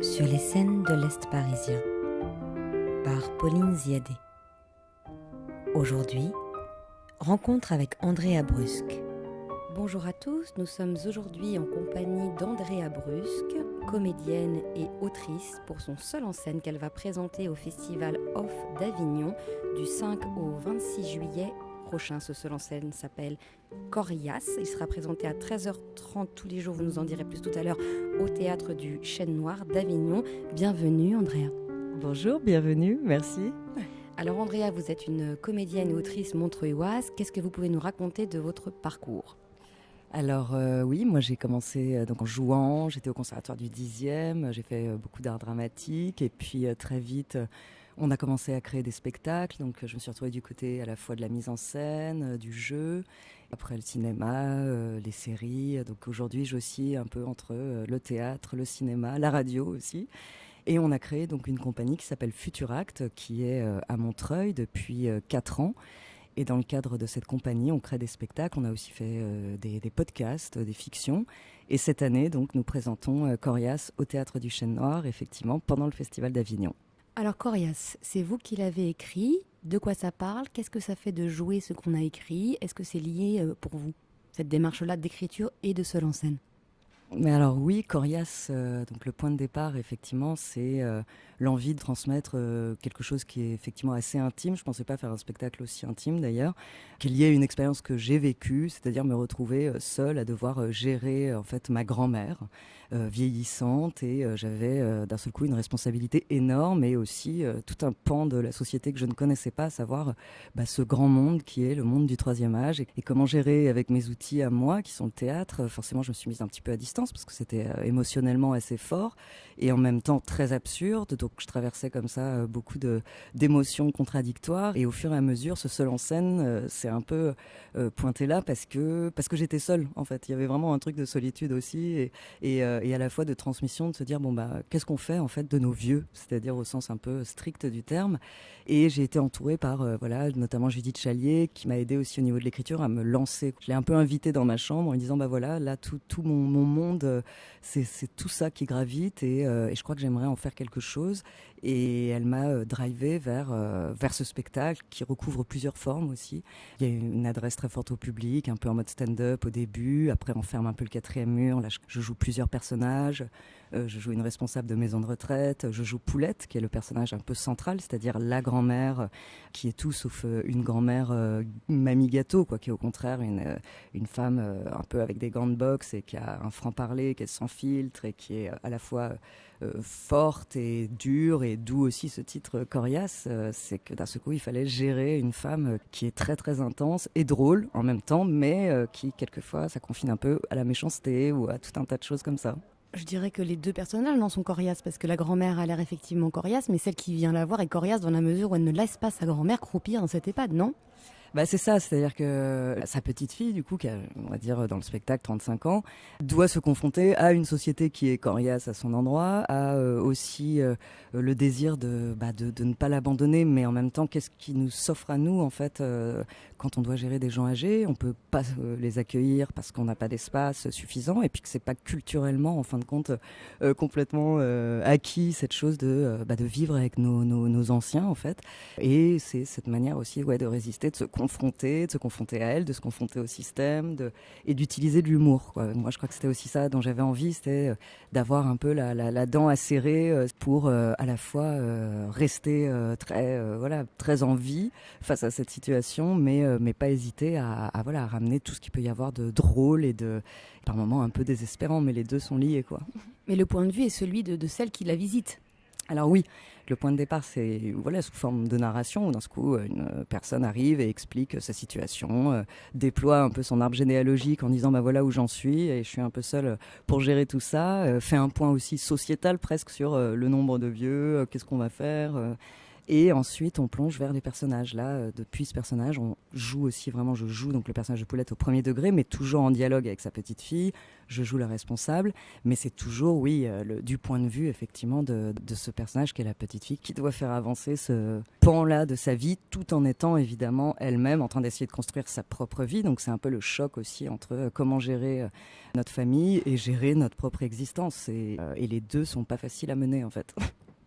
Sur les scènes de l'Est parisien, par Pauline Ziadé. Aujourd'hui, rencontre avec Andrea Brusque. Bonjour à tous, nous sommes aujourd'hui en compagnie d'Andrea Brusque, comédienne et autrice pour son seul en scène qu'elle va présenter au Festival Off d'Avignon du 5 au 26 juillet prochain. Ce seul en scène s'appelle Corias. Il sera présenté à 13h30 tous les jours, vous nous en direz plus tout à l'heure, au théâtre du Chêne Noir d'Avignon. Bienvenue Andrea. Bonjour, bienvenue, merci. Alors Andrea, vous êtes une comédienne et autrice montreuilloise. Qu'est-ce que vous pouvez nous raconter de votre parcours ? Alors oui, moi j'ai commencé donc en jouant, j'étais au conservatoire du 10e, j'ai fait beaucoup d'art dramatique et puis très vite on a commencé à créer des spectacles, donc je me suis retrouvée du côté à la fois de la mise en scène, du jeu, après le cinéma, les séries, donc aujourd'hui j'oscille un peu entre le théâtre, le cinéma, la radio aussi. Et on a créé donc une compagnie qui s'appelle Futuract, qui est à Montreuil depuis 4 ans. Et dans le cadre de cette compagnie, on crée des spectacles, on a aussi fait des podcasts, des fictions. Et cette année, donc, nous présentons Corias au Théâtre du Chêne Noir, effectivement, pendant le Festival d'Avignon. Alors Corias, c'est vous qui l'avez écrit. De quoi ça parle ? Qu'est-ce que ça fait de jouer ce qu'on a écrit ? Est-ce que c'est lié pour vous, cette démarche-là d'écriture et de seul en scène ? Mais alors oui, Corias, donc le point de départ, effectivement, c'est l'envie de transmettre quelque chose qui est effectivement assez intime. Je ne pensais pas faire un spectacle aussi intime d'ailleurs, qu'il y ait une expérience que j'ai vécue, c'est-à-dire me retrouver seule à devoir gérer en fait ma grand-mère vieillissante et j'avais d'un seul coup une responsabilité énorme et aussi tout un pan de la société que je ne connaissais pas, à savoir ce grand monde qui est le monde du troisième âge et comment gérer avec mes outils à moi qui sont le théâtre. Forcément, je me suis mise un petit peu à distance parce que c'était émotionnellement assez fort et en même temps très absurde. Donc je traversais comme ça beaucoup d'émotions contradictoires et au fur et à mesure, ce seul en scène c'est un peu pointé là parce que j'étais seule en fait. Il y avait vraiment un truc de solitude aussi et à la fois de transmission, de se dire qu'est-ce qu'on fait en fait de nos vieux, c'est-à-dire au sens un peu strict du terme. Et j'ai été entourée par notamment Judith Chalier qui m'a aidée aussi au niveau de l'écriture à me lancer. Je l'ai un peu invitée dans ma chambre en lui disant là tout mon monde c'est tout ça qui gravite et je crois que j'aimerais en faire quelque chose. Et elle m'a drivé vers ce spectacle qui recouvre plusieurs formes aussi. Il y a une adresse très forte au public, un peu en mode stand-up au début. Après, on ferme un peu le quatrième mur. Là, je joue plusieurs personnages. Je joue une responsable de maison de retraite. Je joue Poulette, qui est le personnage un peu central, c'est-à-dire la grand-mère, qui est tout sauf une grand-mère mamie gâteau, quoi, qui est au contraire une femme un peu avec des gants de boxe et qui a un franc-parler, qui est sans filtre et qui est à la fois forte et dure, et d'où aussi ce titre Corias, c'est que d'un seul coup il fallait gérer une femme qui est très très intense et drôle en même temps, mais qui quelquefois ça confine un peu à la méchanceté ou à tout un tas de choses comme ça. Je dirais que les deux personnages n'en sont coriaces parce que la grand-mère a l'air effectivement coriace, mais celle qui vient la voir est coriace dans la mesure où elle ne laisse pas sa grand-mère croupir dans cette EHPAD, non ? C'est ça, c'est-à-dire que sa petite fille, du coup, qui a, on va dire, dans le spectacle 35 ans, doit se confronter à une société qui est coriace à son endroit, à aussi le désir de ne pas l'abandonner, mais en même temps, qu'est-ce qui nous s'offre à nous, en fait, quand on doit gérer des gens âgés, on peut pas les accueillir parce qu'on n'a pas d'espace suffisant, et puis que c'est pas culturellement, en fin de compte, complètement acquis, cette chose de vivre avec nos anciens, en fait. Et c'est cette manière aussi de résister, de se confronter à elle, de se confronter au système, et d'utiliser de l'humour, quoi. Moi, je crois que c'était aussi ça dont j'avais envie, c'était d'avoir un peu la dent acérée pour à la fois rester très en vie face à cette situation, mais pas hésiter à ramener tout ce qu'il peut y avoir de drôle et de par moments un peu désespérant, mais les deux sont liés, quoi. Mais le point de vue est celui de celle qui la visite. Alors oui, le point de départ, c'est sous forme de narration où d'un coup, une personne arrive et explique sa situation, déploie un peu son arbre généalogique en disant voilà où j'en suis et je suis un peu seule pour gérer tout ça, fait un point aussi sociétal presque sur le nombre de vieux, qu'est-ce qu'on va faire. Et ensuite, on plonge vers les personnages. Là, depuis ce personnage, on joue aussi vraiment, je joue donc le personnage de Poulette au premier degré, mais toujours en dialogue avec sa petite fille. Je joue la responsable, mais c'est toujours, oui, du point de vue, effectivement, de ce personnage qui est la petite fille, qui doit faire avancer ce pan-là de sa vie, tout en étant, évidemment, elle-même en train d'essayer de construire sa propre vie. Donc c'est un peu le choc aussi entre comment gérer notre famille et gérer notre propre existence. Et les deux sont pas faciles à mener, en fait.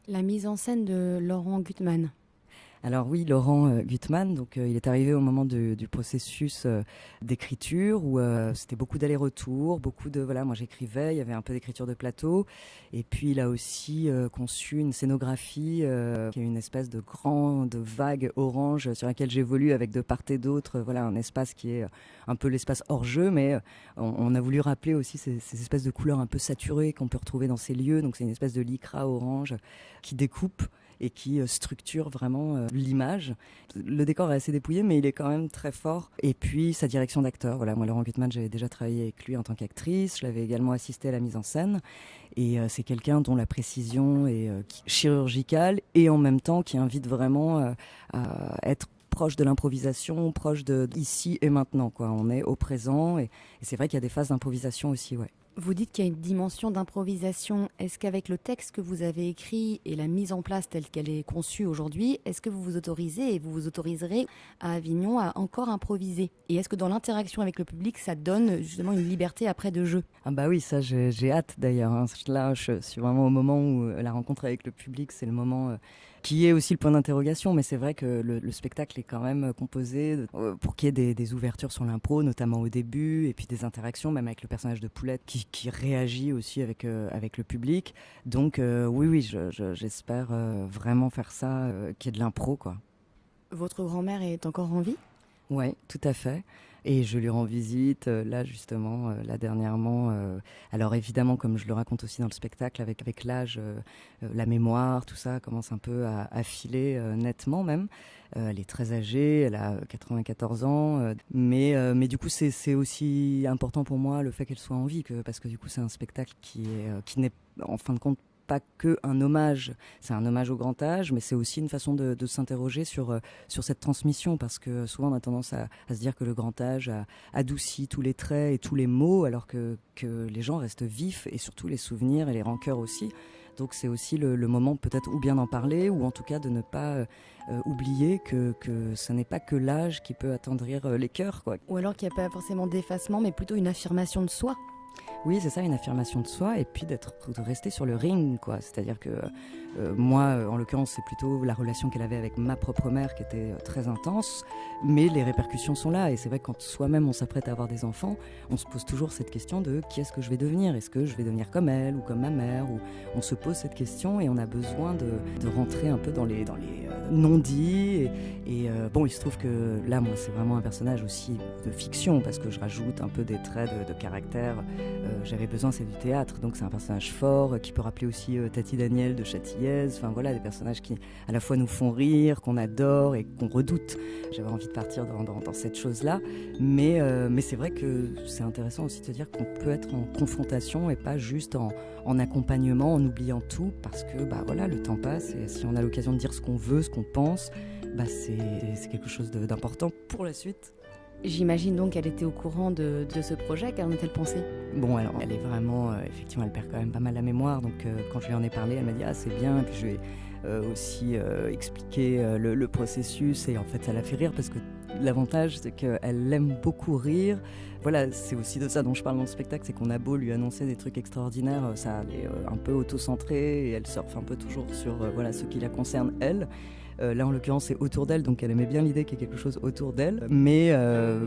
La mise en scène de Laurent Gutmann. Alors oui, Laurent Gutmann, donc il est arrivé au moment du processus d'écriture où c'était beaucoup d'allers-retours, beaucoup de voilà, moi j'écrivais, il y avait un peu d'écriture de plateau, et puis il a aussi conçu une scénographie qui est une espèce de grande vague orange sur laquelle j'évolue avec de part et d'autre, voilà un espace qui est un peu l'espace hors jeu, mais on a voulu rappeler aussi ces espèces de couleurs un peu saturées qu'on peut retrouver dans ces lieux, donc c'est une espèce de lycra orange qui découpe et qui structure vraiment l'image. Le décor est assez dépouillé, mais il est quand même très fort. Et puis sa direction d'acteur. Voilà, moi, Laurent Gutmann, j'avais déjà travaillé avec lui en tant qu'actrice. Je l'avais également assisté à la mise en scène. Et c'est quelqu'un dont la précision est chirurgicale et en même temps qui invite vraiment à être proche de l'improvisation, proche de ici et maintenant, quoi. On est au présent et c'est vrai qu'il y a des phases d'improvisation aussi, ouais. Vous dites qu'il y a une dimension d'improvisation. Est-ce qu'avec le texte que vous avez écrit et la mise en place telle qu'elle est conçue aujourd'hui, est-ce que vous vous autorisez et vous vous autoriserez à Avignon à encore improviser? Et est-ce que dans l'interaction avec le public, ça donne justement une liberté après de jeu? Ah bah oui, ça j'ai hâte d'ailleurs, hein. Là, je suis vraiment au moment où la rencontre avec le public, c'est le moment qui est aussi le point d'interrogation, mais c'est vrai que le spectacle est quand même composé pour qu'il y ait des ouvertures sur l'impro, notamment au début, et puis des interactions, même avec le personnage de Poulette qui réagit aussi avec le public. Donc oui, j'espère vraiment faire ça, qu'il y ait de l'impro, quoi. Votre grand-mère est encore en vie? Ouais, tout à fait. Et je lui rends visite, là justement, là dernièrement. Alors évidemment, comme je le raconte aussi dans le spectacle, avec l'âge, la mémoire, tout ça commence un peu à filer nettement même. Elle est très âgée, elle a 94 ans, mais du coup c'est aussi important pour moi le fait qu'elle soit en vie, parce que du coup c'est un spectacle qui n'est en fin de compte pas que un hommage, c'est un hommage au grand âge, mais c'est aussi une façon de s'interroger sur cette transmission, parce que souvent on a tendance à se dire que le grand âge a adouci tous les traits et tous les mots, alors que les gens restent vifs, et surtout les souvenirs et les rancœurs aussi. Donc c'est aussi le moment peut-être ou bien d'en parler, ou en tout cas de ne pas oublier que ce n'est pas que l'âge qui peut attendrir les cœurs, quoi. Ou alors qu'il n'y a pas forcément d'effacement, mais plutôt une affirmation de soi? Oui, c'est ça, une affirmation de soi, et puis de rester sur le ring, quoi. C'est-à-dire que moi, en l'occurrence, c'est plutôt la relation qu'elle avait avec ma propre mère qui était très intense, mais les répercussions sont là. Et c'est vrai que quand soi-même on s'apprête à avoir des enfants, on se pose toujours cette question de qui est-ce que je vais devenir? Est-ce que je vais devenir comme elle ou comme ma mère? Ou on se pose cette question et on a besoin de rentrer un peu dans les non-dits. Et bon, il se trouve que là, moi, c'est vraiment un personnage aussi de fiction, parce que je rajoute un peu des traits de caractère. J'avais besoin, c'est du théâtre, donc c'est un personnage fort qui peut rappeler aussi Tati Daniel de Châtillaise. Enfin voilà, des personnages qui à la fois nous font rire, qu'on adore et qu'on redoute. J'avais envie de partir dans cette chose-là, mais c'est vrai que c'est intéressant aussi de se dire qu'on peut être en confrontation et pas juste en accompagnement, en oubliant tout, parce que bah voilà, le temps passe et si on a l'occasion de dire ce qu'on veut, ce qu'on pense, bah c'est quelque chose d'important pour la suite. J'imagine donc qu'elle était au courant de ce projet. Qu'en a-t-elle pensé? Bon, alors, elle est vraiment... effectivement, elle perd quand même pas mal la mémoire. Donc, quand je lui en ai parlé, elle m'a dit « Ah, c'est bien ». Et puis, je lui ai aussi expliqué le processus. Et en fait, ça l'a fait rire parce que l'avantage, c'est qu'elle aime beaucoup rire. Voilà, c'est aussi de ça dont je parle dans le spectacle. C'est qu'on a beau lui annoncer des trucs extraordinaires, ça elle est un peu auto-centrée et elle surfe un peu toujours sur voilà, ce qui la concerne, elle. Là, en l'occurrence, c'est autour d'elle, donc elle aimait bien l'idée qu'il y ait quelque chose autour d'elle. Mais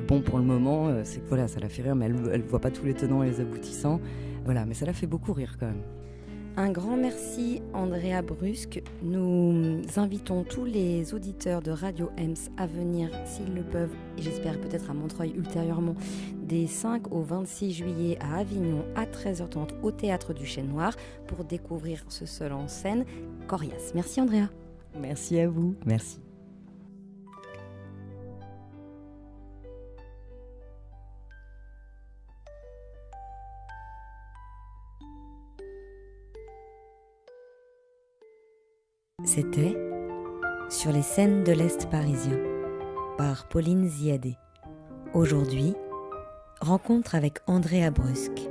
bon, pour le moment, c'est que voilà, ça la fait rire, mais elle voit pas tous les tenants et les aboutissants. Voilà, mais ça la fait beaucoup rire quand même. Un grand merci, Andrea Brusque. Nous invitons tous les auditeurs de Radio Ems à venir, s'ils le peuvent, et j'espère peut-être à Montreuil ultérieurement, des 5 au 26 juillet à Avignon à 13h30 au Théâtre du Chêne Noir pour découvrir ce seul en scène, Corias. Merci, Andrea. Merci à vous. Merci. C'était sur les scènes de l'Est parisien, par Pauline Ziadé. Aujourd'hui, rencontre avec André Abrusque.